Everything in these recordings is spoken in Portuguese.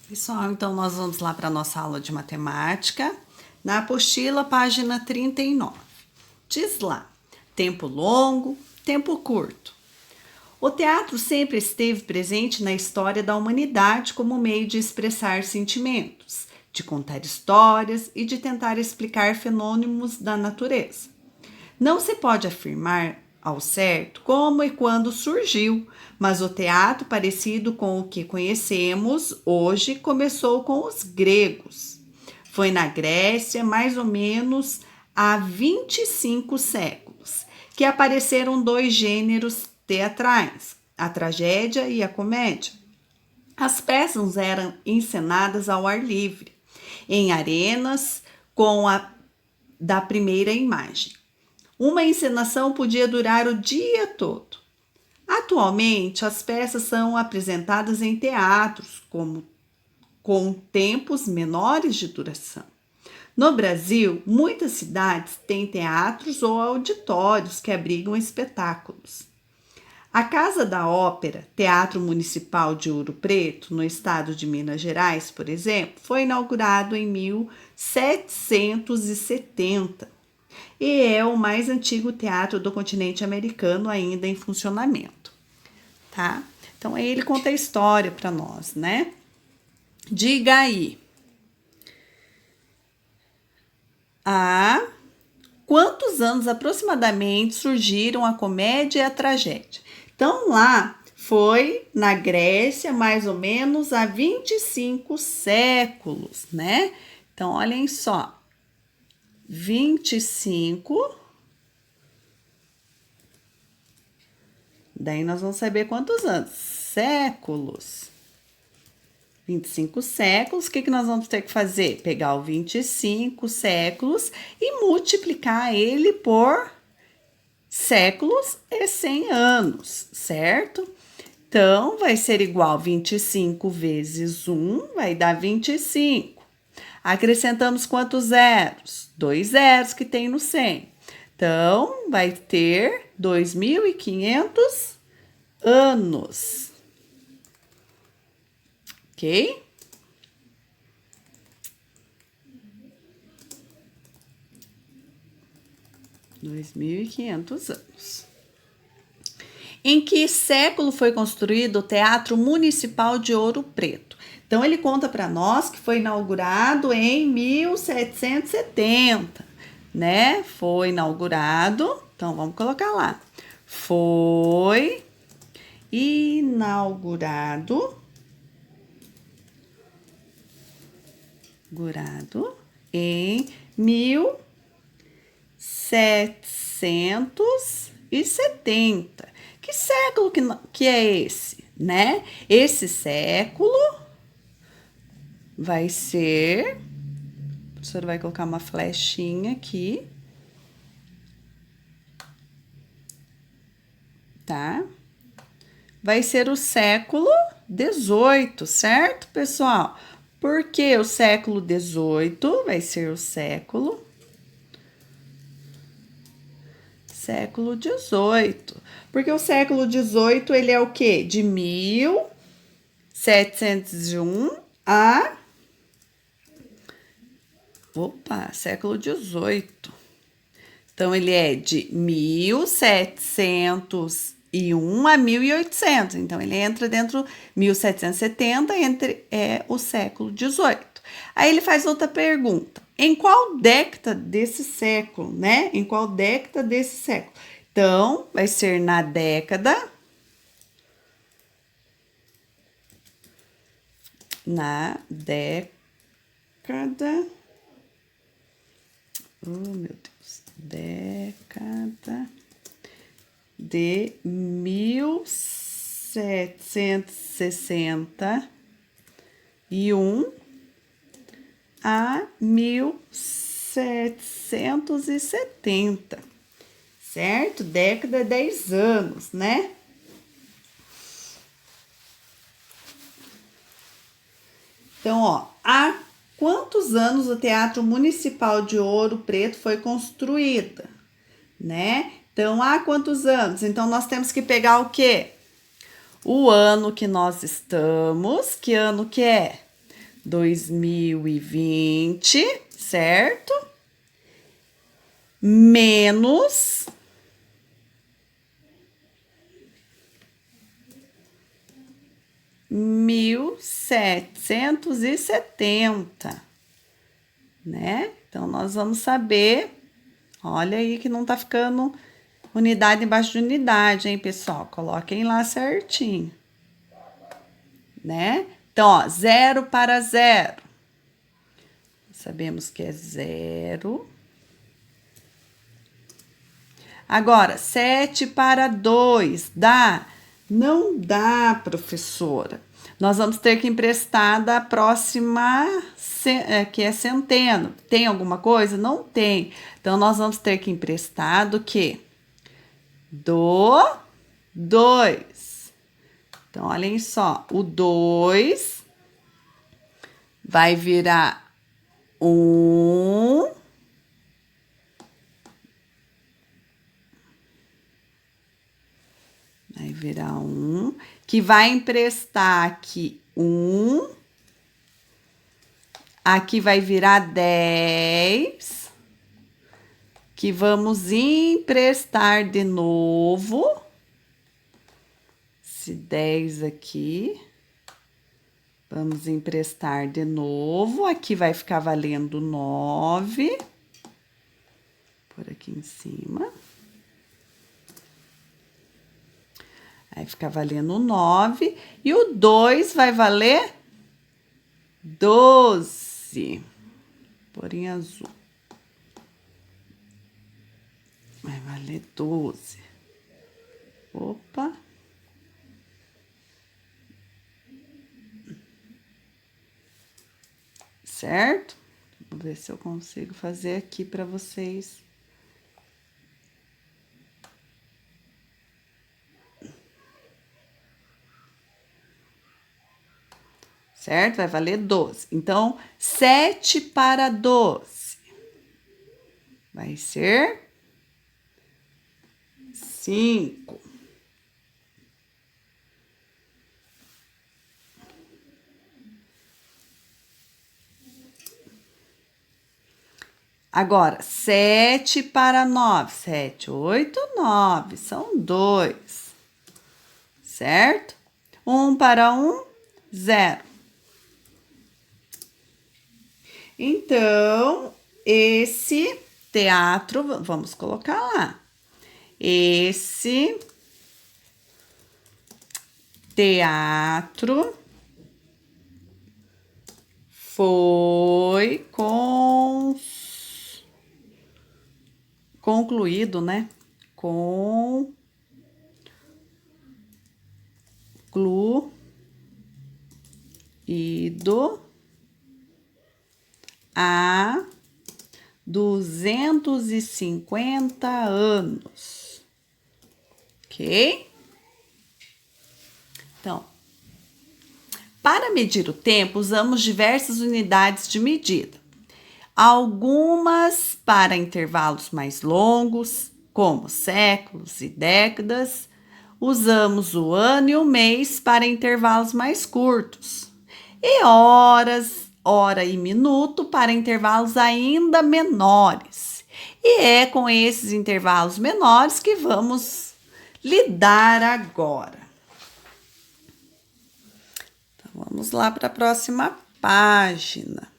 Pessoal, então nós vamos lá para a nossa aula de matemática. Na apostila, página 39. Diz lá: tempo longo, tempo curto. O teatro sempre esteve presente na história da humanidade como meio de expressar sentimentos, de contar histórias e de tentar explicar fenômenos da natureza. Não se pode afirmar ao certo como e quando surgiu, mas o teatro, parecido com o que conhecemos hoje, começou com os gregos. Foi na Grécia, mais ou menos há 25 séculos, que apareceram dois gêneros teatrais, a tragédia e a comédia. As peças eram encenadas ao ar livre, em arenas, com a da primeira imagem. Uma encenação podia durar o dia todo. Atualmente, as peças são apresentadas em teatros, com tempos menores de duração. No Brasil, muitas cidades têm teatros ou auditórios que abrigam espetáculos. A Casa da Ópera, Teatro Municipal de Ouro Preto, no estado de Minas Gerais, por exemplo, foi inaugurado em 1770 e é o mais antigo teatro do continente americano ainda em funcionamento, tá? Então aí ele conta a história para nós, né? Diga aí. Há quantos anos aproximadamente surgiram a comédia e a tragédia? Então lá foi na Grécia mais ou menos há 25 séculos, né? Então olhem só. 25. Daí nós vamos saber quantos anos. Séculos. 25 séculos. O que nós vamos ter que fazer? Pegar o 25 séculos e multiplicar ele por séculos e 100 anos, certo? Então, vai ser igual 25 vezes 1, vai dar 25. Acrescentamos quantos zeros? 2 zeros que tem no 100. Então, vai ter 2.500 anos. Ok? $2.500. Em que século foi construído o Teatro Municipal de Ouro Preto? Então, ele conta para nós que foi inaugurado em 1770, né? Foi inaugurado, então vamos colocar lá. Foi inaugurado em 1770. Que século que é esse, né? Esse século vai ser... A professora vai colocar uma flechinha aqui. Tá? Vai ser o século XVIII, certo, pessoal? Porque o século XVIII vai ser o século XVIII. Porque o século XVIII, ele é o quê? De 1701 a... século XVIII. Então, ele é de 1701 a 1800. Então, ele entra dentro de 1770, é o século XVIII. Aí ele faz outra pergunta. Em qual década desse século, né? Em qual década desse século? Então, vai ser na década... Oh, meu Deus. Década de 1761 a 1770, certo? Década, 10 anos, né? Então, ó, há quantos anos o Teatro Municipal de Ouro Preto foi construído, né? Então, há quantos anos? Então, nós temos que pegar o quê? O ano que nós estamos. Que ano que é? 2020, certo? Menos 1770, né? Então, nós vamos saber, olha aí que não tá ficando unidade embaixo de unidade, hein, pessoal? Coloquem lá certinho, né? Então, ó, 0 para 0. Sabemos que é 0. Agora, 7 para 2, dá? Não dá, professora. Nós vamos ter que emprestar da próxima, que é centeno. Tem alguma coisa? Não tem. Então, nós vamos ter que emprestar do quê? Do 2. Então, olhem só. O 2 vai virar 1. Vai virar 1, que vai emprestar aqui 1. Aqui vai virar 10, que vamos emprestar de novo. Esse 10 aqui. Vamos emprestar de novo. Aqui vai ficar valendo 9. Por aqui em cima. Vai ficar valendo 9. E o 2 vai valer 12. Por em azul. Vai valer 12. Opa. Certo? Vou ver se eu consigo fazer aqui para vocês. Certo? Vai valer 12. Então, 7 para 12 vai ser 5. Agora, 7 para 9. 7, 8, 9. São 2. Certo? 1 para 1, 0. Então, esse teatro, vamos colocar lá. Esse teatro foi concluído, né? Concluído há 250 anos. Ok? Então, para medir o tempo, usamos diversas unidades de medida. Algumas para intervalos mais longos, como séculos e décadas. Usamos o ano e o mês para intervalos mais curtos. E horas, hora e minuto para intervalos ainda menores. E é com esses intervalos menores que vamos lidar agora. Então, vamos lá para a próxima página.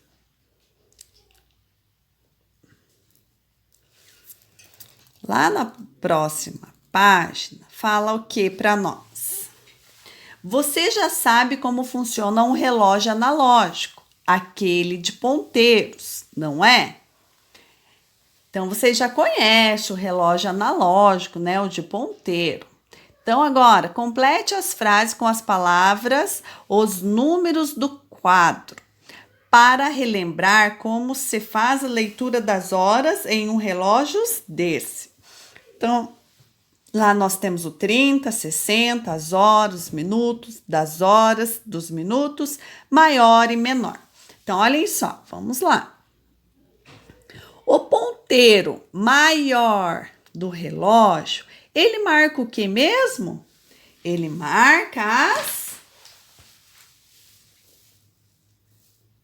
Lá na próxima página, fala o que para nós? Você já sabe como funciona um relógio analógico, aquele de ponteiros, não é? Então, você já conhece o relógio analógico, né? O de ponteiro. Então, agora, complete as frases com as palavras, os números do quadro, para relembrar como se faz a leitura das horas em um relógio desse. Então, lá nós temos o 30, 60, as horas, os minutos, das horas, dos minutos, maior e menor. Então, olhem só, vamos lá. O ponteiro maior do relógio, ele marca o que mesmo? Ele marca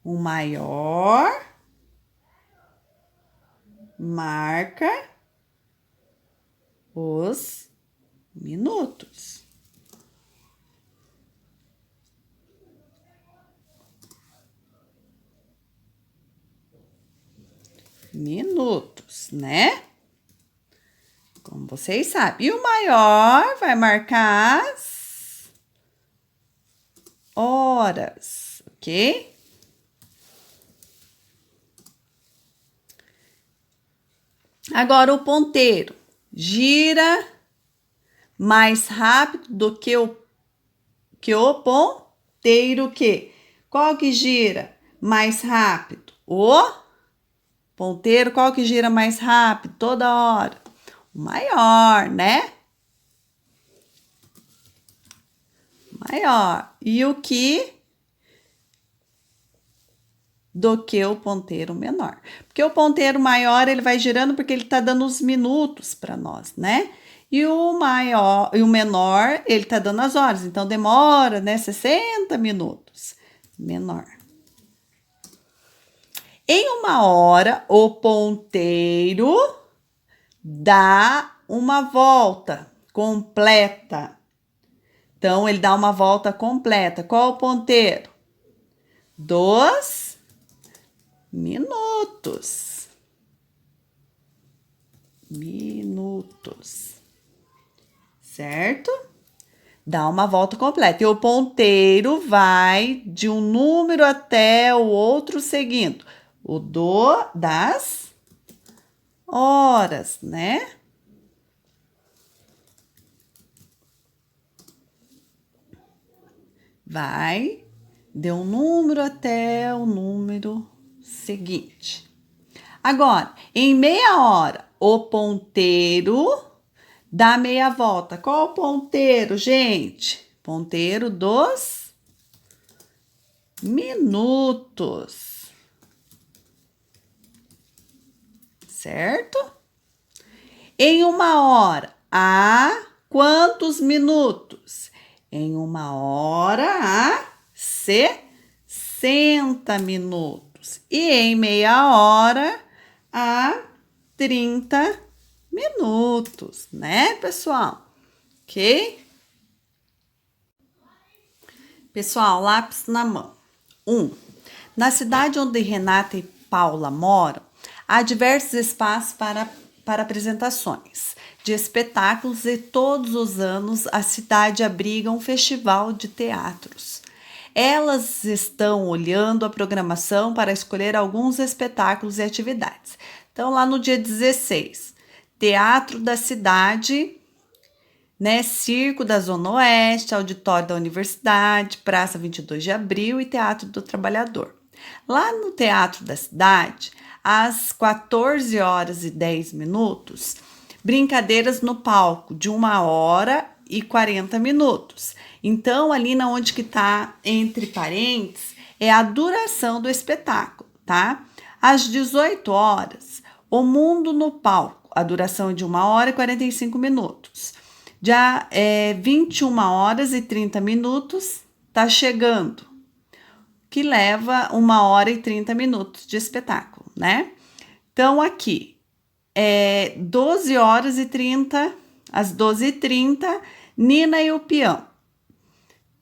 O maior marca os minutos. Minutos, né? Como vocês sabem. E o maior vai marcar as horas, ok? Agora o ponteiro gira mais rápido do que o ponteiro que? Qual que gira mais rápido? O ponteiro, qual que gira mais rápido toda hora? O maior, né? Maior. E o que? Do que o ponteiro menor. Porque o ponteiro maior, ele vai girando porque ele tá dando os minutos para nós, né? E o menor, ele tá dando as horas. Então, demora, né? 60 minutos. Menor. Em uma hora, o ponteiro dá uma volta completa. Então, ele dá uma volta completa. Qual o ponteiro? 2 minutos. Minutos. Certo? Dá uma volta completa. E o ponteiro vai de um número até o outro seguindo. O das horas, né? Vai de um número até o número seguinte. Agora, em meia hora, o ponteiro dá meia volta. Qual o ponteiro, gente? Ponteiro dos minutos. Certo? Em uma hora, há quantos minutos? Em uma hora, há 60 minutos. E em meia hora, há 30 minutos, né, pessoal? Ok? Pessoal, lápis na mão. 1. Na cidade onde Renata e Paula moram, há diversos espaços para apresentações de espetáculos e todos os anos a cidade abriga um festival de teatros. Elas estão olhando a programação para escolher alguns espetáculos e atividades. Então, lá no dia 16, Teatro da Cidade, né? Circo da Zona Oeste, Auditório da Universidade, Praça 22 de Abril e Teatro do Trabalhador. Lá no Teatro da Cidade, às 14 horas e 10 minutos, brincadeiras no palco de 1 hora e 40 minutos. Então, ali na onde que tá entre parênteses, é a duração do espetáculo, tá? Às 18 horas, O Mundo no Palco, a duração é de 1 hora e 45 minutos. Já 21 horas e 30 minutos, tá chegando, que leva 1 hora e 30 minutos de espetáculo, né? Então, aqui, 12 horas e 30, às 12h30, Nina e o Peão,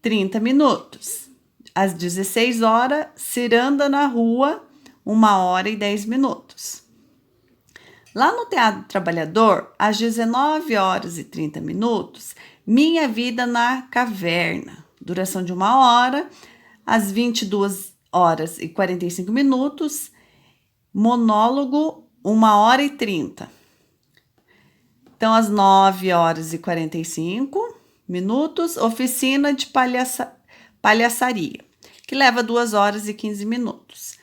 30 minutos. Às 16 horas, Ciranda na Rua, 1 hora e 10 minutos. Lá no Teatro Trabalhador, às 19 horas e 30 minutos, Minha Vida na Caverna, duração de 1 hora, às 22 horas e 45 minutos, monólogo 1 hora e 30. Então, às 9 horas e 45 minutos, oficina de palhaçaria, que leva 2 horas e 15 minutos.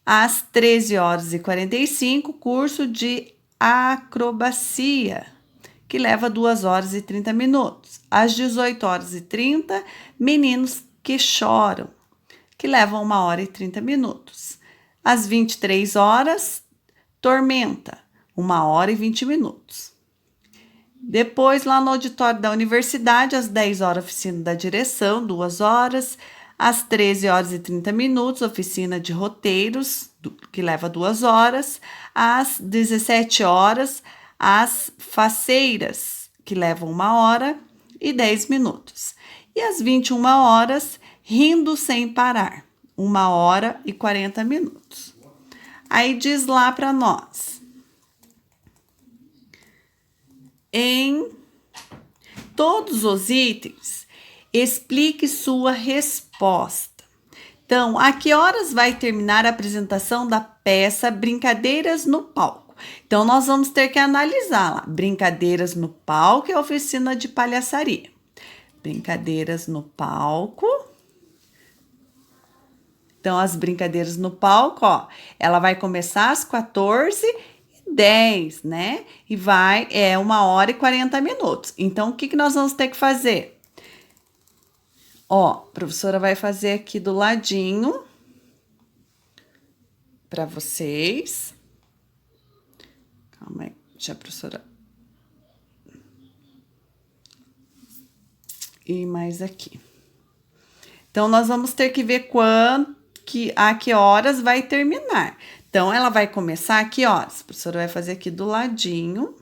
Às 13 horas e 45, curso de acrobacia, que leva 2 horas e 30 minutos. Às 18 horas e 30, Meninos que Choram, que leva 1 hora e 30 minutos. Às 23 horas, Tormenta, 1 hora e 20 minutos. Depois, lá no auditório da universidade, às 10 horas, oficina da direção, 2 horas. Às 13 horas e 30 minutos, oficina de roteiros, que leva 2 horas. Às 17 horas, as faceiras, que levam 1 hora e 10 minutos. E às 21 horas, rindo sem parar, 1 hora e 40 minutos. Aí diz lá para nós. Em todos os itens, explique sua resposta. Então, a que horas vai terminar a apresentação da peça Brincadeiras no Palco? Então, nós vamos ter que analisar lá. Brincadeiras no Palco é oficina de palhaçaria. Brincadeiras no palco. Então, as brincadeiras no palco, ó, ela vai começar às 14h10, né? E vai, 1 hora e 40 minutos. Então, o que que nós vamos ter que fazer? Ó, a professora vai fazer aqui do ladinho para vocês. Calma aí, deixa a professora. E mais aqui. Então, nós vamos ter que ver a que horas vai terminar. Então, ela vai começar a que horas? A professora vai fazer aqui do ladinho.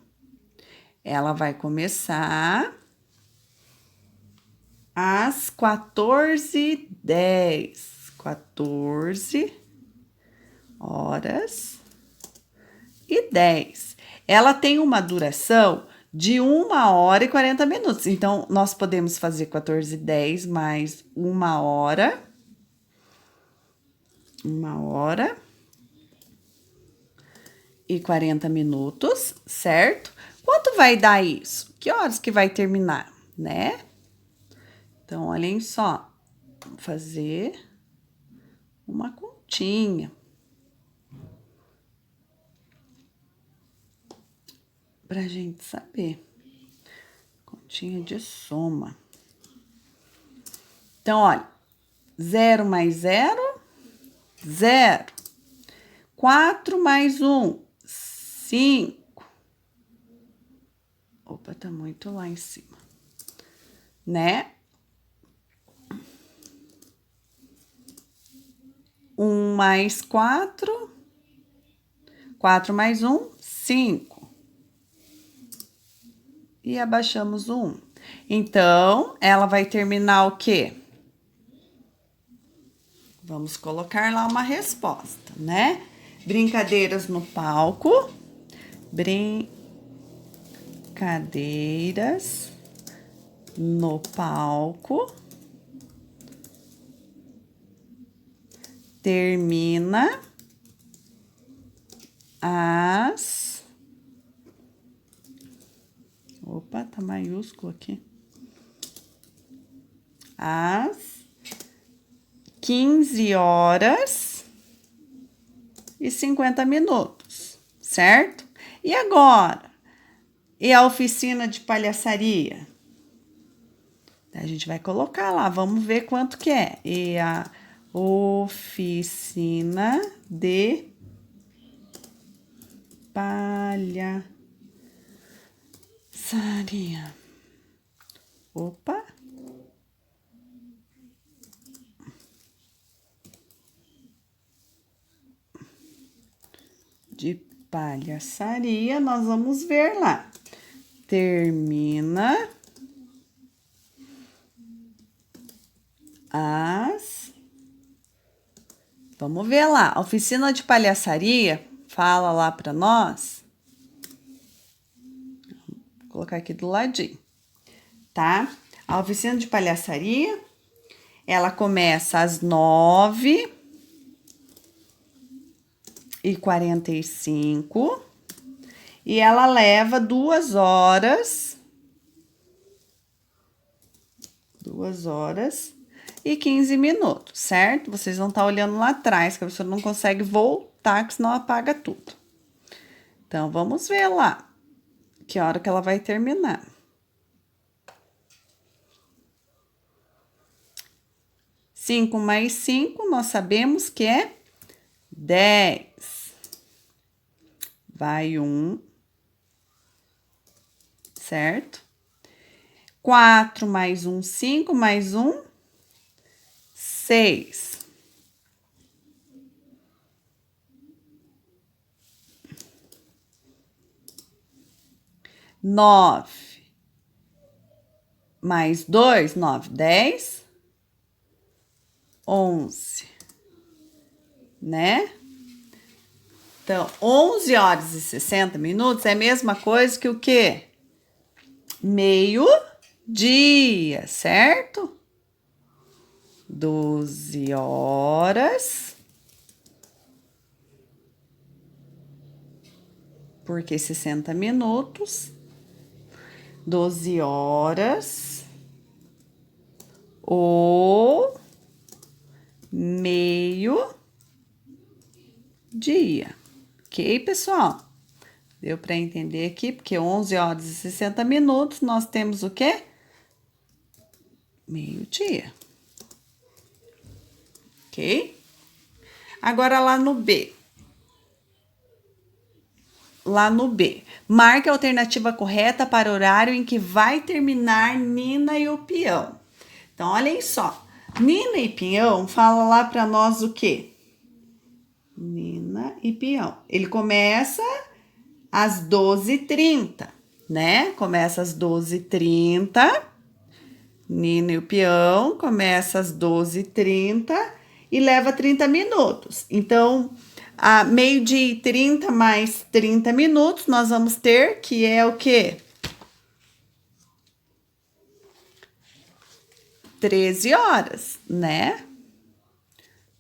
Ela vai começar às 14h10. 14h10. Ela tem uma duração de 1 hora e 40 minutos. Então, nós podemos fazer 14h10 mais 1 hora. 1 hora e 40 minutos, certo? Quanto vai dar isso? Que horas que vai terminar, né? Então, olhem só. Vou fazer uma continha. Pra gente saber. Continha de soma. Então, olha. 0 mais 0, 0. 4 mais 1, 5. Opa, tá muito lá em cima. Né? 1 mais 4. 4 mais 1, 5. E abaixamos o 1. Então, ela vai terminar o quê? Vamos colocar lá uma resposta, né? Brincadeiras no palco. Brincadeiras no palco. Termina às... Opa, tá maiúsculo aqui. Às 15 horas e 50 minutos, certo? E agora? E a oficina de palhaçaria? A gente vai colocar lá, vamos ver quanto que é. E a oficina de palhaçaria. Opa. De palhaçaria, nós vamos ver lá. Termina às... Vamos ver lá. A oficina de palhaçaria, fala lá para nós. Vou colocar aqui do ladinho, tá? A oficina de palhaçaria, ela começa às 9h45 e ela leva 2 horas. 2 horas e 15 minutos, certo? Vocês vão estar olhando lá atrás, que a pessoa não consegue voltar, que senão apaga tudo. Então, vamos ver lá que hora que ela vai terminar. 5 mais 5, nós sabemos que é 10. Vai 1, certo? 4 mais 1, 5 mais 1, 6. 9 mais 2, 9, 10, 11, né? Então, 11 horas e 60 minutos é a mesma coisa que o quê? Meio-dia, certo? 12 horas. Porque 60 minutos. 12 horas. O meio-dia. Ok, pessoal? Deu para entender aqui, porque 11 horas e 60 minutos, nós temos o quê? Meio-dia. Ok? Agora, lá no B. Lá no B. Marque a alternativa correta para o horário em que vai terminar Nina e o peão. Então, olhem só. Nina e peão fala lá para nós o quê? Nina e peão. Ele começa às 12h30, né? Começa às 12h30. Nina e o peão começa às 12h30 e leva 30 minutos. Então, a meio-dia e 30 mais 30 minutos, nós vamos ter que é o quê? 13 horas, né?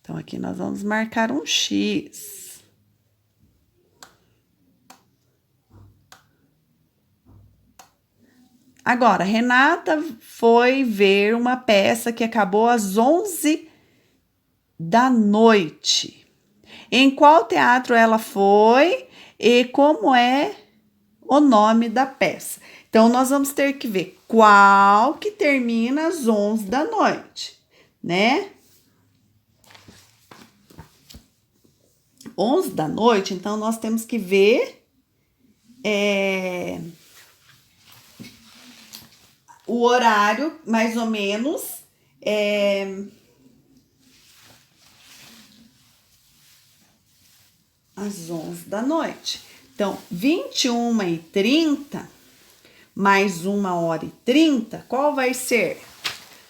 Então, aqui nós vamos marcar um X. Agora, Renata foi ver uma peça que acabou às 11 da noite. Em qual teatro ela foi e como é o nome da peça? Então, nós vamos ter que ver qual que termina às 11 da noite, né? 11 da noite, então, nós temos que ver o horário, mais ou menos, às 11 da noite. Então, 21h30 mais 1h30, qual vai ser?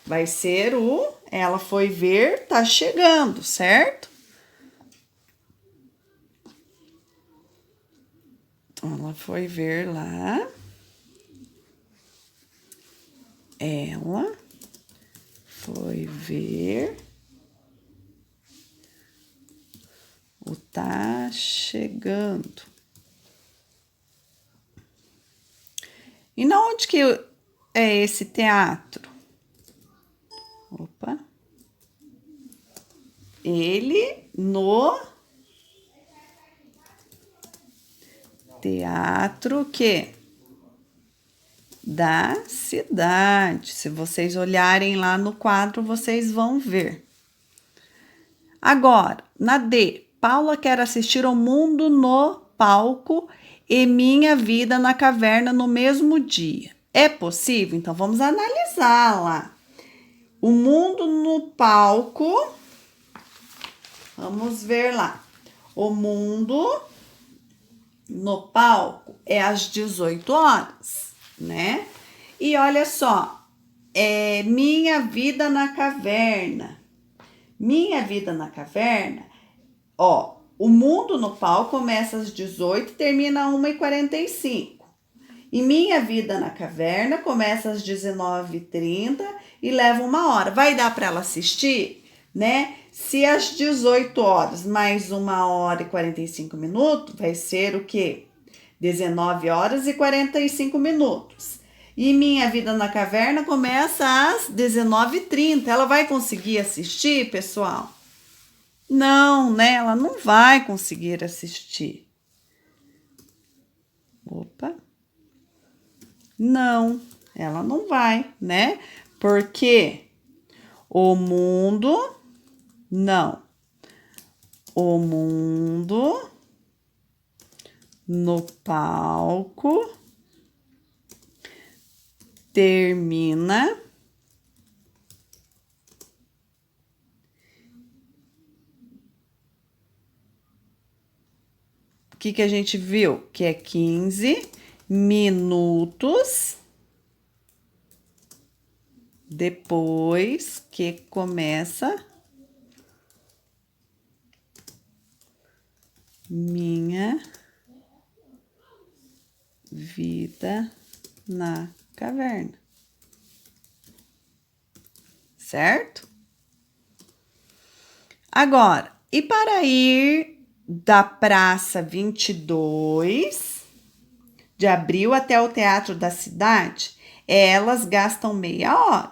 Vai ser o ela foi ver, tá chegando, certo? Ela foi ver lá. Ela foi ver o tá chegando. E na onde que é esse teatro? Opa. Ele no teatro que da cidade. Se vocês olharem lá no quadro, vocês vão ver. Agora, na D, Paula quer assistir ao Mundo no Palco e Minha Vida na Caverna no mesmo dia. É possível? Então, vamos analisar lá. O Mundo no Palco, vamos ver lá. O Mundo no Palco é às 18 horas, né? E olha só, Minha Vida na Caverna. Minha Vida na Caverna, ó, o Mundo no Palco começa às 18 e termina às 1h45. E Minha Vida na Caverna começa às 19h30 e leva 1 hora. Vai dar para ela assistir, né? Se às 18 horas mais 1h45 minutos, vai ser o quê? 19 horas e 45 minutos. E Minha Vida na Caverna começa às 19h30. Ela vai conseguir assistir, pessoal? Não, né? Ela não vai conseguir assistir. Opa. Não, ela não vai, né? Porque o mundo, não. O Mundo no Palco termina que a gente viu? Que é 15 minutos depois que começa minha vida na caverna. Certo? Agora, e para ir da Praça 22 de Abril até o Teatro da Cidade, elas gastam meia hora.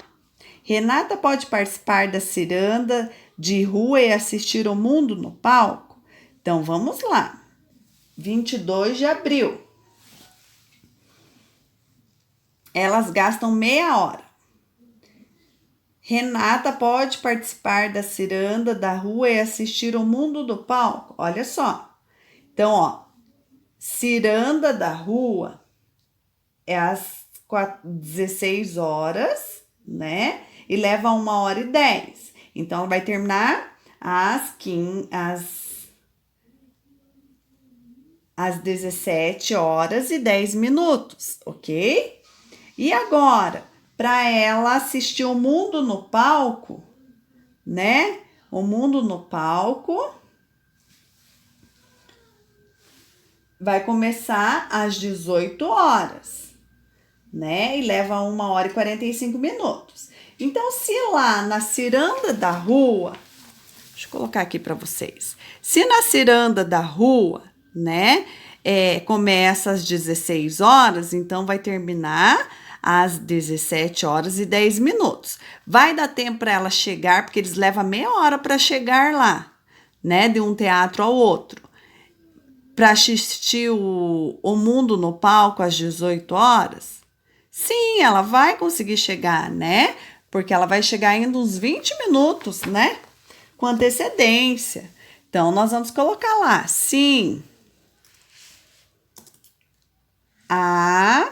Renata pode participar da ciranda de rua e assistir o mundo no palco? Então, vamos lá. 22 de abril. Elas gastam meia hora. Renata pode participar da ciranda da rua e assistir o mundo do palco? Olha só. Então, ó, ciranda da rua é às 16 horas, né? E leva 1h10. Então, ela vai terminar às 17h10, ok? E agora, para ela assistir o mundo no palco, né? O mundo no palco vai começar às 18 horas, né? E leva 1h45. Então, se lá na ciranda da rua, deixa eu colocar aqui para vocês. Se na ciranda da rua, né, começa às 16 horas, então vai terminar às 17h10. Vai dar tempo para ela chegar, porque eles levam meia hora para chegar lá, né, de um teatro ao outro. Para assistir o mundo no palco às 18 horas? Sim, ela vai conseguir chegar, né? Porque ela vai chegar ainda uns 20 minutos, né? Com antecedência. Então, nós vamos colocar lá, sim, a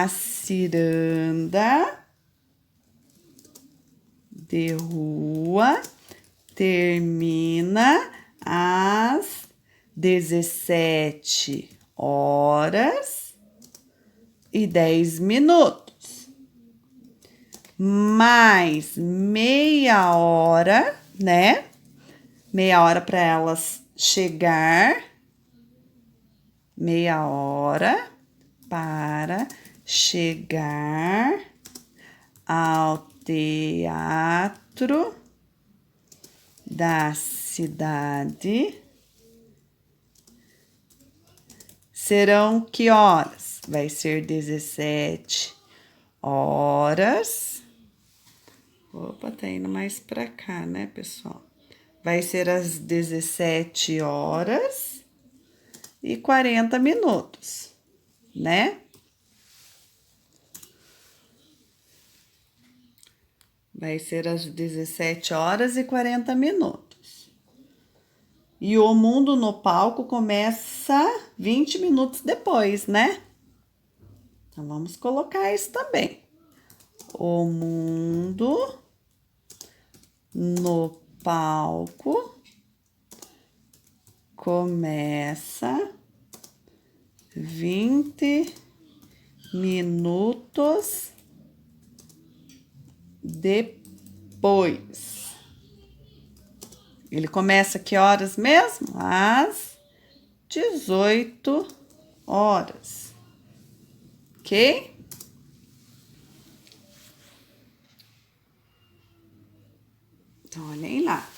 ciranda de rua termina às 17h10. Mais meia hora, né? Meia hora para elas chegar. Meia hora para chegar ao Teatro da Cidade. Serão que horas? Vai ser 17 horas. Opa, tá indo mais pra cá, né, pessoal? Vai ser às 17h40, né? Vai ser às 17h40. E o mundo no palco começa 20 minutos depois, né? Então, vamos colocar isso também. O mundo no palco começa 20 minutos depois. Ele começa que horas mesmo? Às 18 horas. Ok? Então, olhem lá.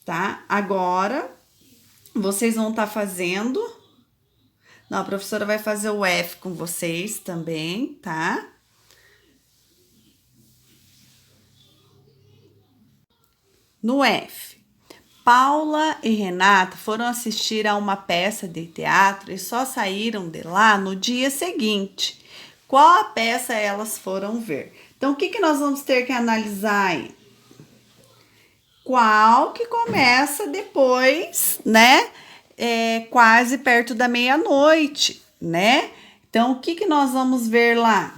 Tá? Agora, vocês vão estar fazendo. Não, a professora vai fazer o F com vocês também, tá? No F, Paula e Renata foram assistir a uma peça de teatro e só saíram de lá no dia seguinte. Qual a peça elas foram ver? Então, o que nós vamos ter que analisar aí? Qual que começa depois, né? Quase perto da meia-noite, né? Então, o que nós vamos ver lá?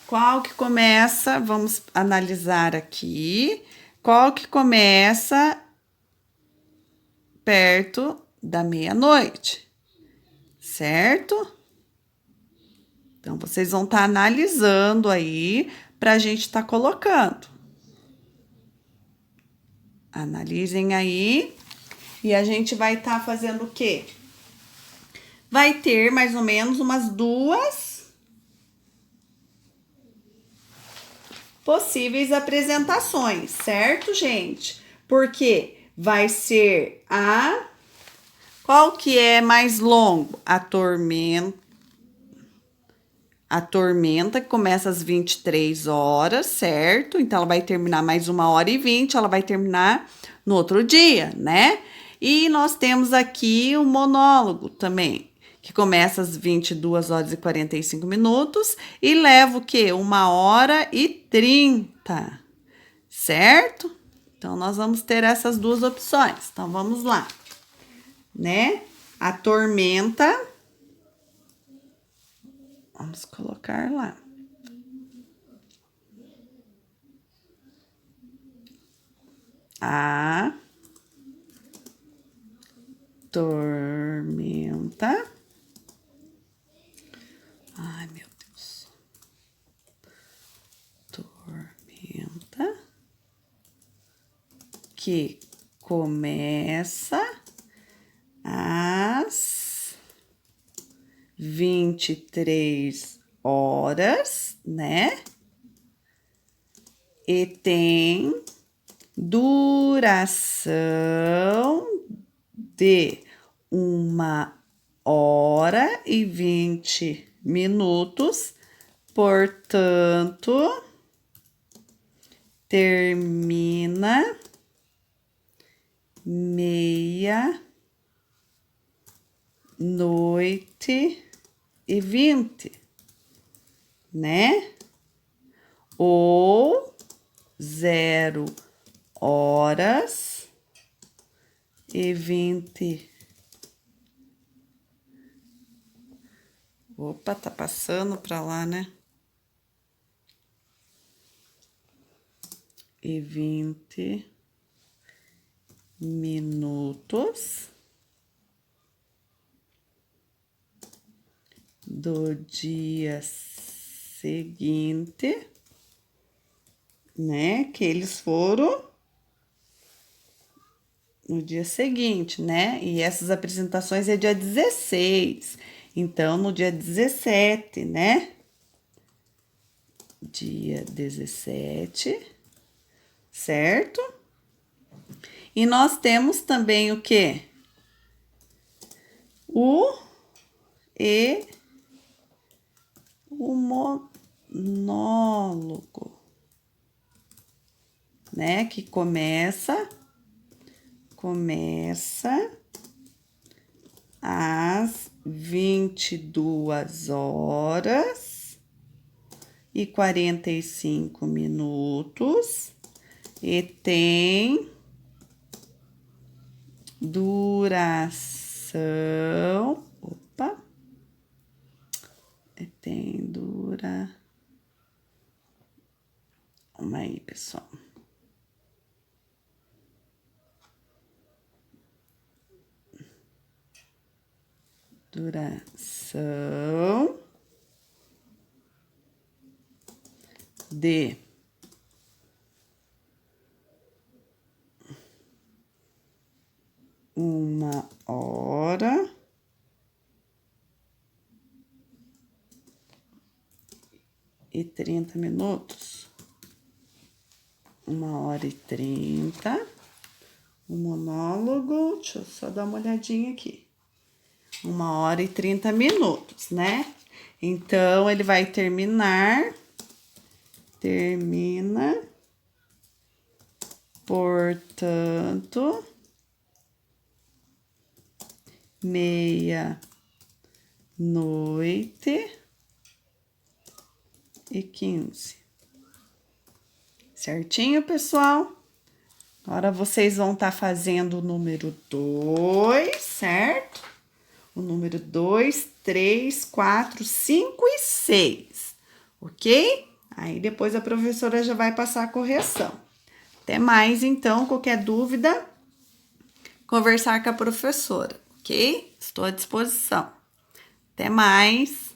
Qual que começa? Vamos analisar aqui. Qual que começa perto da meia-noite, certo? Então, vocês vão estar analisando aí para a gente estar colocando. Analisem aí e a gente vai estar fazendo o quê? Vai ter mais ou menos umas 2 possíveis apresentações, certo, gente? Porque vai ser qual que é mais longo? A tormenta, que começa às 23 horas, certo? Então, ela vai terminar mais 1h20, ela vai terminar no outro dia, né? E nós temos aqui o monólogo também, que começa às 22h45 e leva o quê? 1h30, certo? Então, nós vamos ter essas 2 opções. Então, vamos lá, né? A tormenta... Vamos colocar lá. A tormenta. Ai, meu Deus. Tormenta que começa às 23 horas, né? E tem duração de 1h20, portanto, termina meia-noite e 20, né? Ou 0h20. Opa, tá passando pra lá, né? E 20 minutos do dia seguinte, né? Que eles foram no dia seguinte, né? E essas apresentações é dia 16. Então, no dia 17, né? Dia 17, certo? E nós temos também o quê? O monólogo, né? Que começa às 22h45 e tem duração. Opa! Vamos aí, pessoal. Duração de 1h30. 1h30. O monólogo, deixa eu só dar uma olhadinha aqui. 1h30, né? Então, ele vai termina, portanto, meia-noite e 15. Certinho, pessoal? Agora, vocês vão estar fazendo o número 2, certo? O número 2, 3, 4, 5 e 6, ok? Aí depois a professora já vai passar a correção. Até mais, então, qualquer dúvida, conversar com a professora, ok? Estou à disposição. Até mais.